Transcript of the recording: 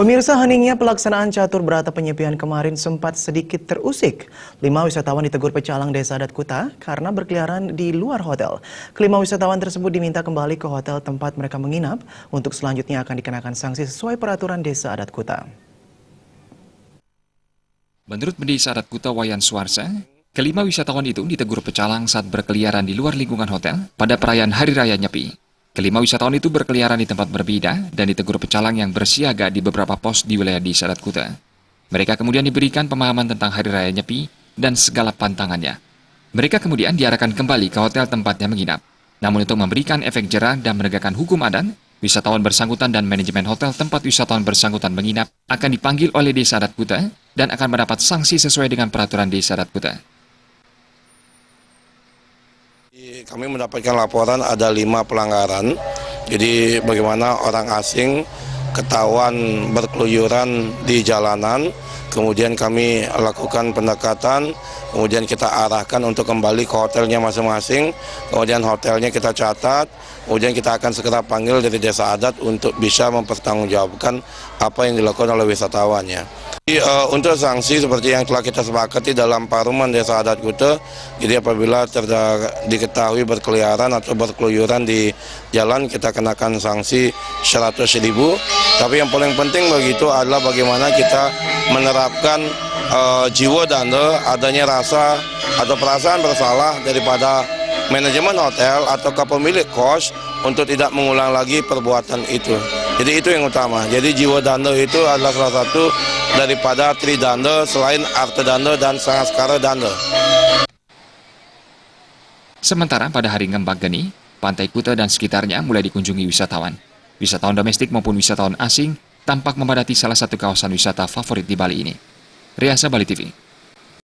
Pemirsa, heningnya pelaksanaan catur berata penyepian kemarin sempat sedikit terusik. 5 wisatawan ditegur pecalang Desa Adat Kuta karena berkeliaran di luar hotel. Kelima wisatawan tersebut diminta kembali ke hotel tempat mereka menginap untuk selanjutnya akan dikenakan sanksi sesuai peraturan Desa Adat Kuta. Menurut Desa Adat Kuta Wayan Suarsa, kelima wisatawan itu ditegur pecalang saat berkeliaran di luar lingkungan hotel pada perayaan Hari Raya Nyepi. Kelima wisatawan itu berkeliaran di tempat berbeda dan ditegur pecalang yang bersiaga di beberapa pos di wilayah Desa Adat Kuta. Mereka kemudian diberikan pemahaman tentang Hari Raya Nyepi dan segala pantangannya. Mereka kemudian diarahkan kembali ke hotel tempatnya menginap. Namun untuk memberikan efek jera dan menegakkan hukum adat, wisatawan bersangkutan dan manajemen hotel tempat wisatawan bersangkutan menginap akan dipanggil oleh Desa Adat Kuta dan akan mendapat sanksi sesuai dengan peraturan Desa Adat Kuta. Kami mendapatkan laporan ada 5 pelanggaran, jadi bagaimana orang asing ketahuan berkeluyuran di jalanan, kemudian kami lakukan pendekatan, kemudian kita arahkan untuk kembali ke hotelnya masing-masing, kemudian hotelnya kita catat, kemudian kita akan segera panggil dari Desa Adat untuk bisa mempertanggungjawabkan apa yang dilakukan oleh wisatawannya. Untuk sanksi seperti yang telah kita sepakati dalam paruman Desa Adat Kuta, jadi apabila diketahui berkeliaran atau berkeluyuran di jalan, kita kenakan sanksi 100.000. Tapi yang paling penting begitu adalah bagaimana kita menerapkan jiwa danda, adanya rasa atau perasaan bersalah daripada manajemen hotel atau pemilik kos untuk tidak mengulang lagi perbuatan itu. Jadi itu yang utama. Jadi jiwa danda itu adalah salah satu daripada tridanda selain arta danda dan sangaskara danda. Sementara pada hari Ngembak Geni, Pantai Kuta dan sekitarnya mulai dikunjungi wisatawan. Wisatawan domestik maupun wisatawan asing tampak memadati salah satu kawasan wisata favorit di Bali ini. Riasa Bali TV.